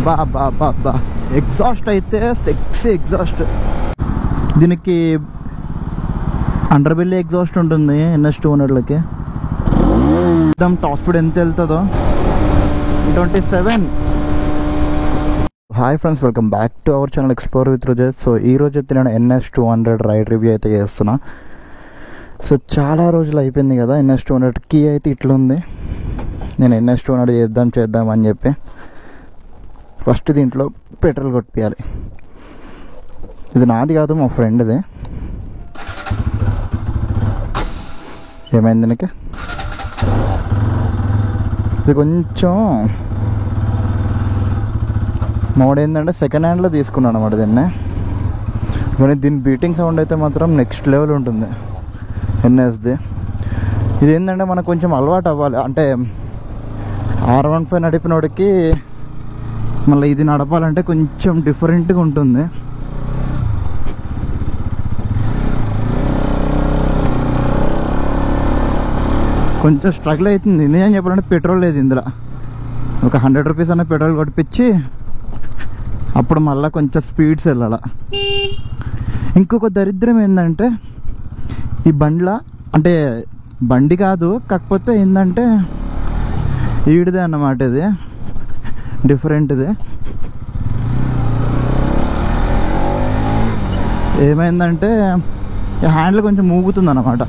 బా బా బా బా ఎగ్జాస్ట్ అయితే సెక్సీ ఎగ్జాస్ట్. దీనికి అండర్ బెల్లీ ఎగ్జాస్ట్ ఉంటుంది NS200లకి. టాప్ స్పీడ్ ఎంత వెళ్తుందో 27. Hi friends, welcome back to our channel explore with Rujat. So ఈ రోజు అయితే నేను NS200 రైడ్ రివ్యూ అయితే చేస్తున్నా. సో చాలా రోజులు అయిపోయింది కదా NS200 కీ అయితే ఇట్లా ఉంది. నేను NS200 చేద్దాం అని చెప్పి ఫస్ట్ దీంట్లో పెట్రోల్ కొట్టియాలి. ఇది నాది కాదు, మా ఫ్రెండ్ది. ఏమైంది నీకు? ఇది కొంచెం మోడేందంటే సెకండ్ హ్యాండ్లో తీసుకున్నాను అన్నమాట దీన్ని. కానీ దీని బీటింగ్ సౌండ్ అయితే మాత్రం నెక్స్ట్ లెవెల్ ఉంటుంది NSది. ఇదేంటంటే మనకు కొంచెం అలవాటు అవ్వాలి. అంటే R15 నడిపినోడికి మళ్ళీ ఇది నడపాలంటే కొంచెం డిఫరెంట్గా ఉంటుంది. కొంచెం స్ట్రగుల్ అవుతుంది. నిజం చెప్పాలంటే పెట్రోల్ లేదు ఇందులో. ఒక 100 రూపీస్ అన్న పెట్రోల్ కొట్టించి అప్పుడు మళ్ళీ కొంచెం స్పీడ్స్ వెళ్ళాల. ఇంకొక దరిద్రం ఏంటంటే ఈ బండిలో, అంటే బండి కాదు కాకపోతే ఏంటంటే ఈడిదే అన్నమాట, ఇది డిఫరెంట్ది. ఏమైందంటే హ్యాండిల్ కొంచెం మూగుతుంది అన్నమాట.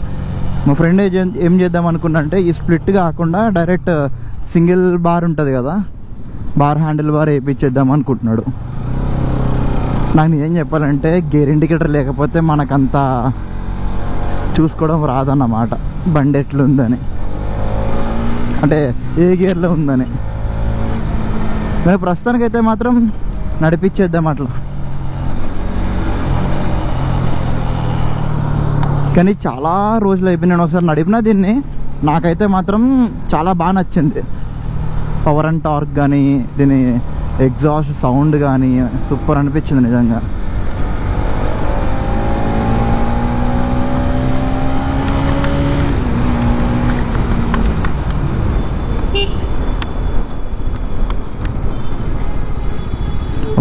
మా ఫ్రెండ్ ఏం చేద్దాం అనుకున్నా అంటే ఈ స్ప్లిట్ కాకుండా డైరెక్ట్ సింగిల్ బార్ ఉంటుంది కదా, బార్ హ్యాండిల్ బార్ వేయించేద్దాం అనుకుంటున్నాడు. నాకు ఏం చెప్పాలంటే గేర్ ఇండికేటర్ లేకపోతే మనకంతా చూసుకోవడం రాదన్నమాట బండి ఎట్లుందని, అంటే ఏ గేర్లో ఉందని. కానీ ప్రస్తుతానికైతే మాత్రం నడిపించేద్దాం అట్లా. కానీ చాలా రోజులు అయిపోయి నేను ఒకసారి నడిపినా దీన్ని. నాకైతే మాత్రం చాలా బాగా నచ్చింది. పవర్ అండ్ టార్క్ కానీ దీని ఎగ్జాస్ట్ సౌండ్ కానీ సూపర్ అనిపించింది నిజంగా.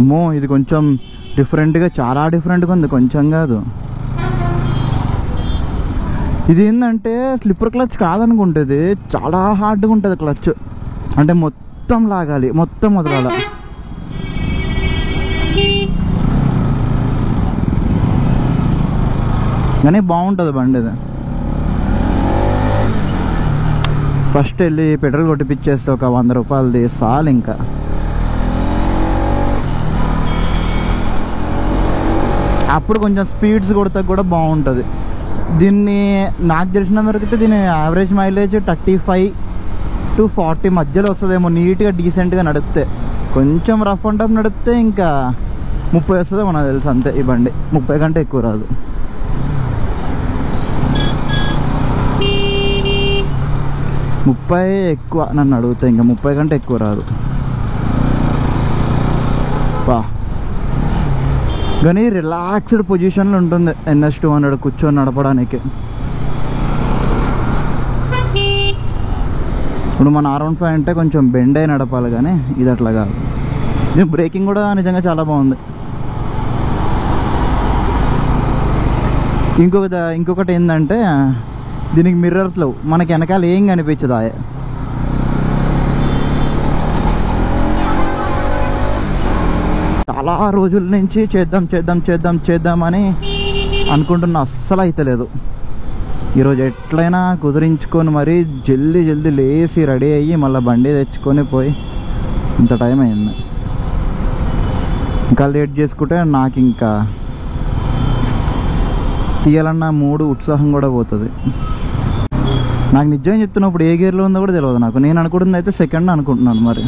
అమ్మో, ఇది కొంచెం డిఫరెంట్గా, చాలా డిఫరెంట్గా ఉంది, కొంచెం కాదు. ఇది ఏంటంటే స్లిప్పర్ క్లచ్ కాదనుకుంటుంది, చాలా హార్డ్గా ఉంటుంది క్లచ్. అంటే మొత్తం లాగాలి, మొత్తం వదలాల. కానీ బాగుంటుంది బండి ఇది. ఫస్ట్ వెళ్ళి పెట్రోల్ కొట్టిపిచ్చేస్తే ఒక 100 రూపాయలది చాలు. ఇంకా అప్పుడు కొంచెం స్పీడ్స్ కొడితే కూడా బాగుంటుంది. దీన్ని నాకు తెలిసినంత వరకు అయితే దీని యావరేజ్ మైలేజ్ 35 to 40 మధ్యలో వస్తుందేమో నీట్గా డీసెంట్గా నడిపితే. కొంచెం రఫ్ అండ్ టఫ్ నడిపితే ఇంకా 30 వస్తుందేమో నాకు తెలుసు, అంతే. ఈ బండి 30 కంటే ఎక్కువ రాదు. ఎక్కువ నన్ను అడిగితే ఇంకా 30 కంటే ఎక్కువ రాదు. కానీ రిలాక్స్డ్ పొజిషన్లో ఉంటుంది NS200 కూర్చొని నడపడానికి. ఇప్పుడు మన R15 అంటే కొంచెం బెండ్ అయి నడపాలి, కానీ ఇది అట్లా కాదు. దీని బ్రేకింగ్ కూడా నిజంగా చాలా బాగుంది. ఇంకొకటి ఏంటంటే దీనికి మిర్రర్స్ లేవు, మనకి వెనకాల ఏం కనిపించదు. చాలా రోజుల నుంచి చేద్దామని అనుకుంటున్నా, అస్సలు అయితలేదు. ఈరోజు ఎట్లయినా కుదిరించుకొని మరీ జల్దీ లేచి రెడీ అయ్యి మళ్ళీ బండి తెచ్చుకొని పోయి ఇంత టైం అయింది. ఇంకా లేట్ చేసుకుంటే నాకు ఇంకా తీయాలన్న మూడు ఉత్సాహం కూడా పోతుంది. నాకు నిజంగా చెప్తున్నప్పుడు ఏ గేర్లో ఉందో కూడా తెలియదు నాకు. నేను అనుకుంటుంది అయితే సెకండ్ అనుకుంటున్నాను. మరి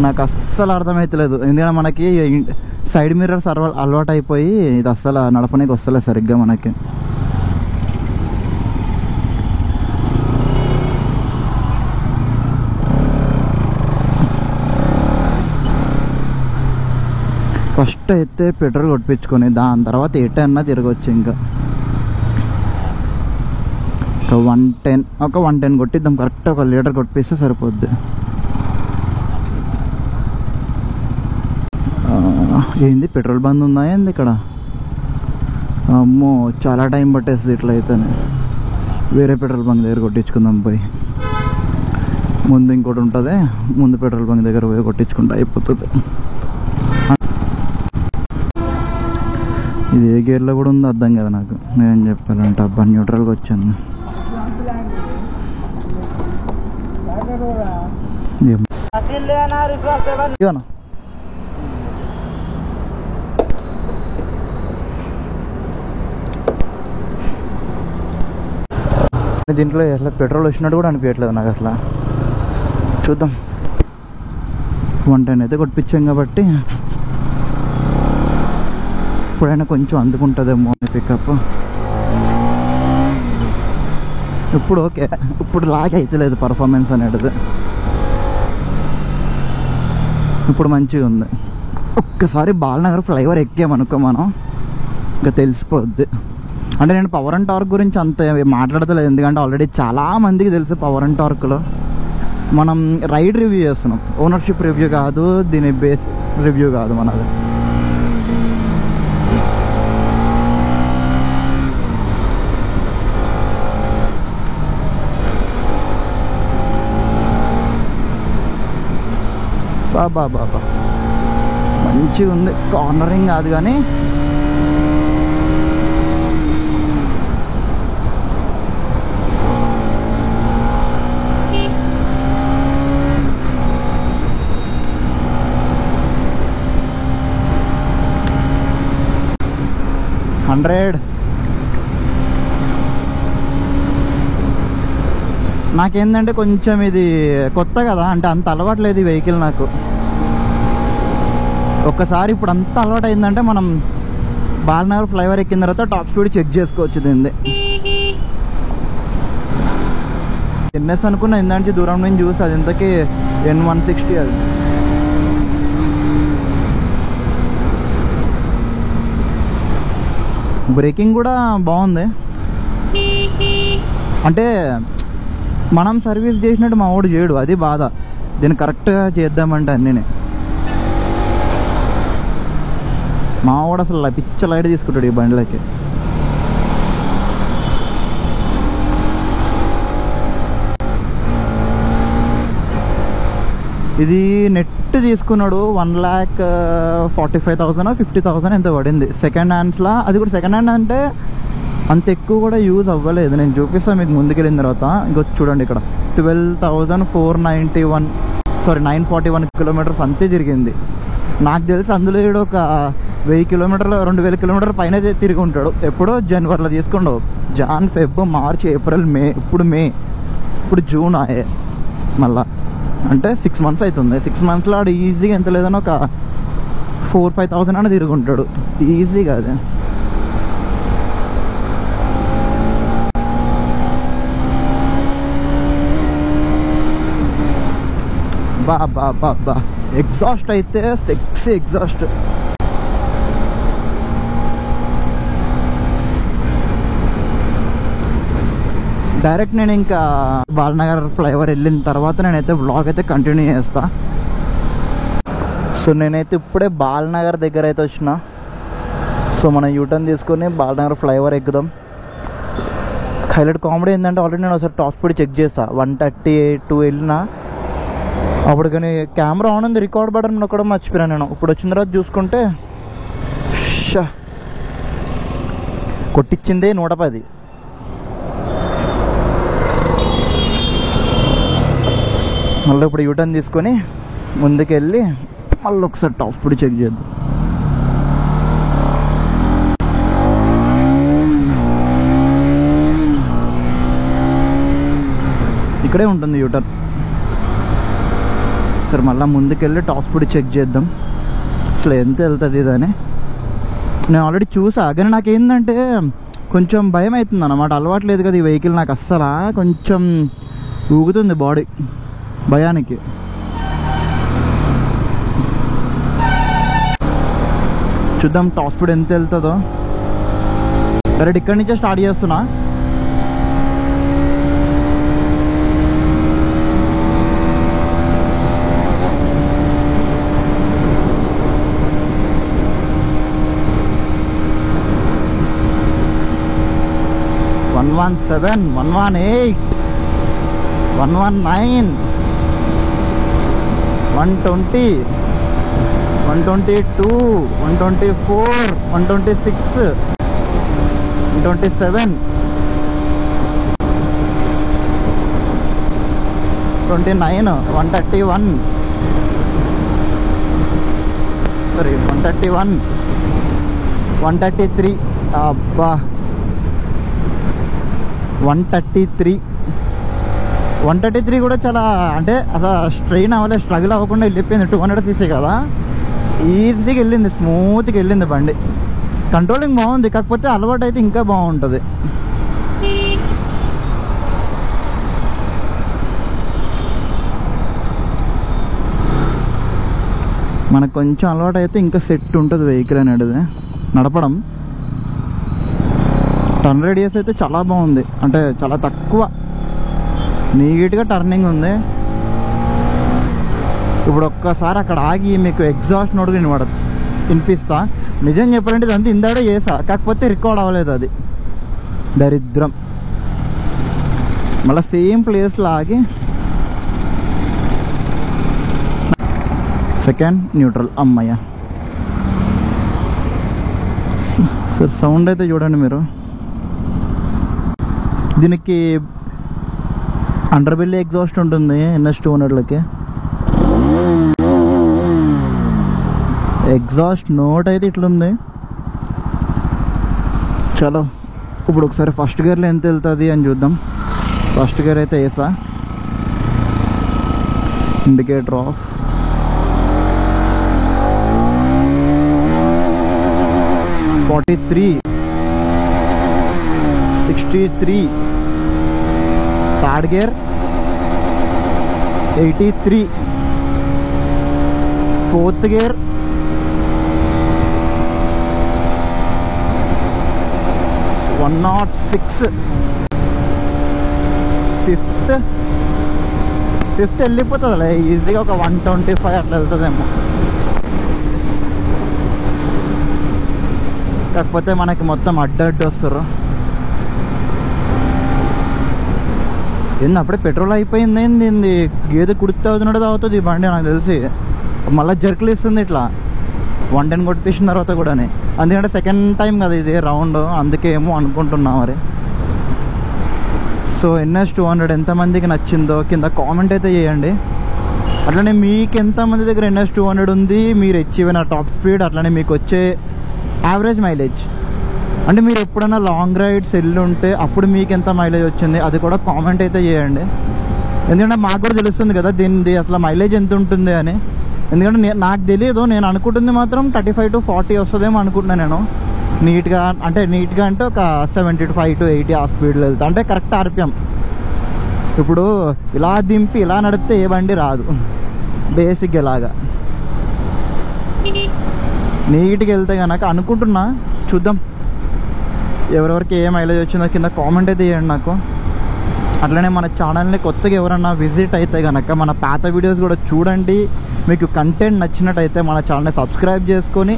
నాకు అస్సలు అర్థమవుతలేదు. ఎందుకంటే మనకి సైడ్ మిర్రర్స్ అలవాటు అయిపోయి ఇది అస్సలు నడపనీకి వస్తలేదు సరిగ్గా మనకి. ఫస్ట్ అయితే పెట్రోల్ కొట్టించుకొని దాని తర్వాత ఎటన్నా తిరగవచ్చు. ఇంకా ఒక 110 కొట్టిద్దాం. కరెక్ట్ 1 లీటర్ కొట్టిస్తే సరిపోద్ది. ఏంది పెట్రోల్ బంద్ ఉందా ఏంది ఇక్కడ? అమ్మో చాలా టైం పట్టేస్తుంది ఇట్లా అయితేనే. వేరే పెట్రోల్ బంక్ దగ్గర కొట్టించుకుందాం పోయి. ముందు ఇంకోటి ఉంటుంది, ముందు పెట్రోల్ బంక్ దగ్గర పోయి కొట్టించుకుంటా అయిపోతుంది. ఇది ఏ గేర్లో కూడా ఉందో అర్థం కదా నాకు. నేను చెప్పాలంటే అబ్బా న్యూట్రల్గా వచ్చాను. దీంట్లో అసలు పెట్రోల్ వచ్చినట్టు కూడా అనిపించట్లేదు నాకు అసలు. చూద్దాం. 110 అయితే కొట్టించాం కాబట్టి ఇప్పుడైనా కొంచెం అందుకుంటుందేమో పికప్. ఇప్పుడు ఓకే, ఇప్పుడు లాగ్ అయితే లేదు పర్ఫార్మెన్స్ అనేది. ఇప్పుడు మంచిగా ఉంది. ఒక్కసారి బాలనగర్ ఫ్లైఓవర్ ఎక్కామనుకో మనం ఇంకా తెలిసిపోద్ది. అంటే నేను పవర్ అండ్ టార్క్ గురించి అంత మాట్లాడతలేదు, ఎందుకంటే ఆల్రెడీ చాలా మందికి తెలుసు పవర్ అండ్ టార్క్లో. మనం రైడ్ రివ్యూ చేస్తున్నాం, ఓనర్షిప్ రివ్యూ కాదు, దీని బేస్ రివ్యూ కాదు మనది. బాబా మంచిగా ఉంది. కార్నరింగ్ కాదు కానీ నాకేంటంటే కొంచెం ఇది కొత్త కదా, అంటే అంత అలవాట్లేదు ఈ వెహికల్ నాకు. ఒక్కసారి ఇప్పుడు అంత అలవాటు అయిందంటే మనం బాలనగర్ ఫ్లైఓవర్ ఎక్కిన తర్వాత టాప్ స్పీడ్ చెక్ చేసుకోవచ్చు. దీన్ని ఎన్ఎస్ అనుకున్నా, ఇందానికి దూరం నుంచి చూసి అది ఇంతకీ N160 అది. బ్రేకింగ్ కూడా బాగుంది. అంటే మనం సర్వీస్ చేసినట్టు మా వాడు చేయడు, అది బాధ. దీన్ని కరెక్ట్గా చేద్దామంటే అన్నీ మా వాడు అసలు పిచ్చ లైట్ తీసుకుంటాడు ఈ బండిలోకి. ఇది నెట్ తీసుకున్నాడు 1,45,000 50,000 ఎంత పడింది సెకండ్ హ్యాండ్స్లా. అది కూడా సెకండ్ హ్యాండ్ అంటే అంత ఎక్కువ కూడా యూజ్ అవ్వలేదు. నేను చూపిస్తాను మీకు ముందుకెళ్ళిన తర్వాత. ఇంకొచ్చి చూడండి ఇక్కడ 941 కిలోమీటర్స్ అంతే తిరిగింది. నాకు తెలిసి అందులో ఒక 1000 కిలోమీటర్లు 2000 కిలోమీటర్ల పైన తిరిగి ఉంటాడు. ఎప్పుడో జనవరిలో తీసుకుంటావు, Jan Feb March April May, ఇప్పుడు జూన్ ఆయే మళ్ళా. అంటే 6 months అవుతుంది. 6 monthsలో ఆడు ఈజీగా ఎంత లేదని ఒక 4,000-5,000 అని తిరుగుంటాడు ఈజీగా. అది బా ఎగ్జాస్ట్ అయితే సెక్సీ ఎగ్జాస్ట్. డైరెక్ట్ నేను ఇంకా బాలనగర్ ఫ్లైఓవర్ వెళ్ళిన తర్వాత నేనైతే వ్లాగ్ అయితే కంటిన్యూ చేస్తా. సో నేనైతే ఇప్పుడే బాలనగర్ దగ్గర అయితే వచ్చిన. సో మనం యూటర్న్ తీసుకొని బాలనగర్ ఫ్లైఓవర్ ఎక్కుదాం. హైలైట్ కామెడీ ఏంటంటే ఆల్రెడీ నేను ఒకసారి టాప్ స్పీడ్ చెక్ చేస్తా 138 వెళ్ళిన. అప్పుడు కానీ కెమెరా ఆన్ ఉంది, రికార్డ్ బటన్ కూడా మర్చిపోయాను నేను. ఇప్పుడు వచ్చిన తర్వాత చూసుకుంటే కొట్టించిందే 110. మళ్ళీ ఇప్పుడు యూటర్న్ తీసుకొని ముందుకెళ్ళి మళ్ళీ ఒకసారి టాప్ స్పీడ్ చెక్ చేద్దాం. ఇక్కడే ఉంటుంది యూటర్న్. సరే మళ్ళీ ముందుకెళ్ళి టాప్ స్పీడ్ చెక్ చేద్దాం అసలు ఎంత వెళ్తుంది ఇదని. నేను ఆల్రెడీ చూసా కానీ నాకేంటంటే కొంచెం భయం అవుతుంది అన్నమాట. అలవాట్లేదు కదా ఈ వెహికల్ నాకు, అస్సలు కొంచెం ఊగుతుంది బాడీ భయానికి. చూద్దాం టాప్ స్పీడ్ ఎంత వెళ్తుందో. డైరెక్ట్ ఇక్కడి నుంచే స్టార్ట్ చేస్తున్నా. వన్ 117, 118, 119, 120, 122, 124, 126, 127, 29, 131, sorry 131, 133, అబ్బా 133 కూడా చాలా అంటే అసలు స్ట్రెయిన్ అవ్వలేదు, స్ట్రగుల్ అవ్వకుండా వెళ్ళిపోయింది. 200cc కదా, ఈజీగా వెళ్ళింది, స్మూత్గా వెళ్ళింది బండి. కంట్రోలింగ్ బాగుంది, కాకపోతే అలవాటు అయితే ఇంకా బాగుంటుంది. మనకు కొంచెం అలవాటు అయితే ఇంకా సెట్ ఉంటుంది వెహికల్ అనేది నడపడం. టర్న్ రేడియస్ అయితే చాలా బాగుంది, అంటే చాలా తక్కువ, నీట్గా టర్నింగ్ ఉంది. ఇప్పుడు ఒక్కసారి అక్కడ ఆగి మీకు ఎగ్జాస్ట్ నోట్ వినిపిస్తా. నిజం చెప్పాలంటే ఇదంతా ఇందాడే చేసా, కాకపోతే రికార్డ్ అవ్వలేదు, అది దరిద్రం. మళ్ళీ సేమ్ ప్లేస్లో ఆగి సెకండ్ న్యూట్రల్. అమ్మయ్య సార్, సౌండ్ అయితే చూడండి మీరు. దీనికి అండర్ బెల్లీ ఎగ్జాస్ట్ ఉంటుంది NS 200లకి. ఎగ్జాస్ట్ నోట్ అయితే ఇట్లుంది. చలో ఇప్పుడు ఒకసారి ఫస్ట్ గేర్లో ఎంత వెళ్తుంది అని చూద్దాం. ఫస్ట్ గేర్ అయితే వేసా, indicator of. $43, $63, third gear 83, fourth gear 106, fifth వెళ్ళిపోతుంది ఈజీగా, ఒక 125 అట్లా వెళ్తుందేమో. కాకపోతే మనకి మొత్తం అడ్డు వస్తారు. ఏంది అప్పుడే పెట్రోల్ అయిపోయింది, ఏంది గేదె కుడితే అవుతున్నాడో తాగుతుంది ఈ బండి నాకు తెలిసి. మళ్ళీ జర్కులు ఇస్తుంది ఇట్లా 110 కొట్టించిన తర్వాత కూడా. అందుకంటే సెకండ్ టైం కదా ఇది రౌండ్, అందుకే ఏమో అనుకుంటున్నా మరి. సో NS 200 ఎంతమందికి నచ్చిందో కింద కామెంట్ అయితే చేయండి. అట్లనే మీకు ఎంతమంది దగ్గర NS 200 ఉంది, మీరు అచీవ్ అయిన టాప్ స్పీడ్, అట్లనే మీకు వచ్చే యావరేజ్ మైలేజ్, అంటే మీరు ఎప్పుడైనా లాంగ్ రైడ్స్ వెళ్ళి ఉంటే అప్పుడు మీకు ఎంత మైలేజ్ వచ్చింది అది కూడా కామెంట్ అయితే చేయండి. ఎందుకంటే మాకు కూడా తెలుస్తుంది కదా దీనిది అసలు మైలేజ్ ఎంత ఉంటుంది అని. ఎందుకంటే నాకు తెలియదు, నేను అనుకుంటుంది మాత్రం 35 to 40 వస్తుందేమో అనుకుంటున్నాను నేను. నీట్గా అంటే ఒక 75 to 80 ఆ స్పీడ్లో వెళ్తా, అంటే కరెక్ట్ RPM. ఇప్పుడు ఇలా దింపి ఇలా నడిపితే ఏ బండి రాదు, బేసిక్గా ఇలాగా నీట్గా వెళ్తే కనుక అనుకుంటున్నా. చూద్దాం ఎవరెవరికి ఏ మైలేజ్ వచ్చిందో కింద కామెంట్ అయితే చేయండి నాకు. అట్లనే మన ఛానల్ని కొత్తగా ఎవరన్నా విజిట్ అయితే కనుక మన పాత వీడియోస్ కూడా చూడండి. మీకు కంటెంట్ నచ్చినట్టయితే మన ఛానల్ని సబ్స్క్రైబ్ చేసుకొని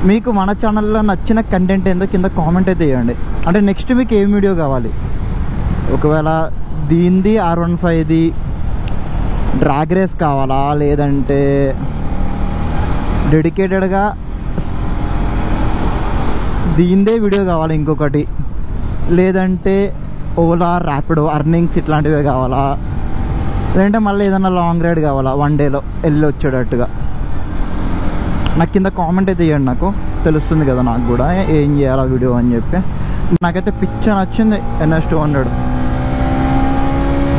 మీకు మన ఛానల్లో నచ్చిన కంటెంట్ ఏందో కింద కామెంట్ అయితే చేయండి. అంటే నెక్స్ట్ మీకు ఏం వీడియో కావాలి, ఒకవేళ దీనిది R15ది డ్రాగ్ రేస్ కావాలా, లేదంటే డెడికేటెడ్గా దీందే వీడియో కావాలి ఇంకొకటి, లేదంటే ఓలా ర్యాపిడో అర్నింగ్స్ ఇట్లాంటివే కావాలా, లేదంటే మళ్ళీ ఏదైనా లాంగ్ రైడ్ కావాలా 1 డేలో వెళ్ళి వచ్చేటట్టుగా, నాకు కింద కామెంట్ అయితే చేయండి. నాకు తెలుస్తుంది కదా నాకు కూడా ఏం చేయాలా వీడియో అని చెప్పి. నాకైతే పిచ్చ నచ్చింది NS 200,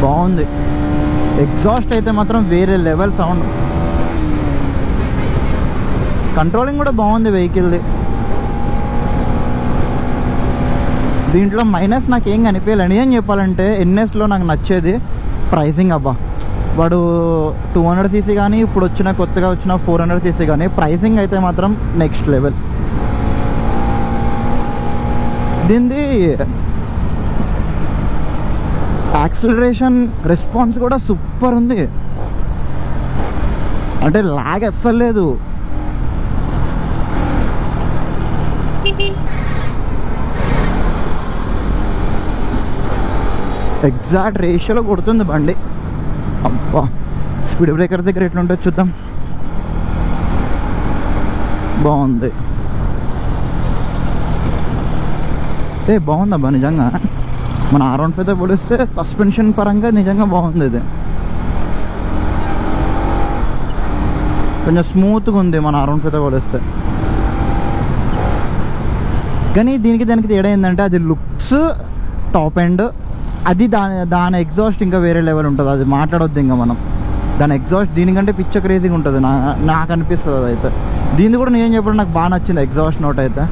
బాగుంది. ఎగ్జాస్ట్ అయితే మాత్రం వేరే లెవెల్ సౌండ్, కంట్రోలింగ్ కూడా బాగుంది వెహికల్ది. దీంట్లో మైనస్ నాకు ఏం కనిపించలేదు. ఏం చెప్పాలంటే NSలో నాకు నచ్చేది ప్రైసింగ్. అబ్బా వాడు 200cc కానీ ఇప్పుడు వచ్చిన కొత్తగా వచ్చిన 400cc కానీ ప్రైసింగ్ అయితే మాత్రం నెక్స్ట్ లెవెల్. దీనిది యాక్సిలరేషన్ రెస్పాన్స్ కూడా సూపర్ ఉంది, అంటే లాగ్ అస్సలు లేదు. ఎగ్జాక్ట్ రేషియోలో కొడుతుంది బండి. అబ్బా, స్పీడ్ బ్రేకర్స్ దగ్గర ఎట్లుంటుంది చూద్దాం. బాగుంది, బాగుందబ్బా నిజంగా. మన R15తో పోలిస్తే సస్పెన్షన్ పరంగా నిజంగా బాగుంది. ఇది కొంచెం స్మూత్గా ఉంది మన R15తో పోలిస్తే. కానీ దానికి తేడా ఏంటంటే అది లుక్స్ టాప్ ఎండ్, అది దాని ఎగ్జాస్ట్ ఇంకా వేరే లెవెల్ ఉంటుంది. అది మాట్లాడొద్దు ఇంకా మనం. దాని ఎగ్జాస్ట్ దీనికంటే పిచ్చ క్రేజీగా ఉంటుంది నాకు అనిపిస్తుంది. అది అయితే దీన్ని కూడా నేను చెప్పడం నాకు బాగా నచ్చింది ఎగ్జాస్ట్ నోట్ అయితే.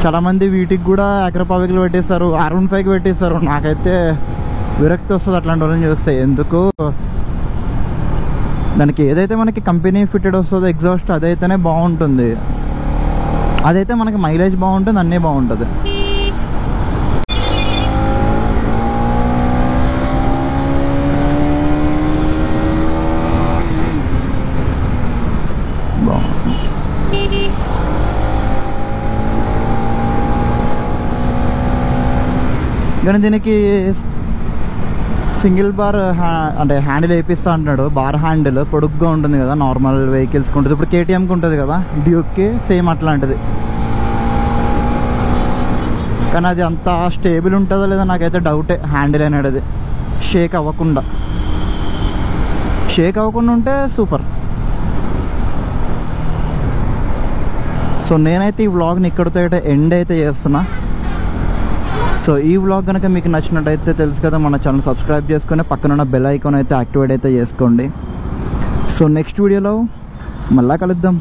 చాలామంది వీటికి కూడా అక్రపావిక్లు పెట్టేస్తారు, R15కి పెట్టేస్తారు. నాకైతే విరక్తి వస్తుంది అట్లాంటి వాళ్ళని చూస్తే. ఎందుకు, దానికి ఏదైతే మనకి కంపెనీ ఫిట్టెడ్ వస్తుందో ఎగ్జాస్ట్ అదైతేనే బాగుంటుంది. అదైతే మనకి మైలేజ్ బాగుంటుంది, అన్నీ బాగుంటుంది. కానీ దీనికి సింగిల్ బార్ అంటే హ్యాండిల్ వేపిస్తా అంటున్నాడు. బార్ హ్యాండిల్ పొడుగ్గా ఉంటుంది కదా, నార్మల్ వెహికల్స్కి ఉంటుంది. ఇప్పుడు KTMకి ఉంటుంది కదా, డ్యూక్కి సేమ్ అట్లాంటిది. కానీ అది అంత స్టేబుల్ ఉంటుందో లేదో నాకైతే డౌటే. హ్యాండిల్ అనేది షేక్ అవ్వకుండా ఉంటే సూపర్. సో నేనైతే ఈ వ్లాగ్ని ఇక్కడితో అయితే ఎండ్ అయితే చేస్తున్నా. సో ఈ వ్లాగ్ కనుక మీకు నచ్చినట్టయితే తెలుసు కదా, మన ఛానల్ సబ్స్క్రైబ్ చేసుకొని పక్కన బెల్ ఐకాన్ అయితే యాక్టివేట్ అయితే చేసుకోండి. సో నెక్స్ట్ వీడియోలో మళ్ళీ కలుద్దాం.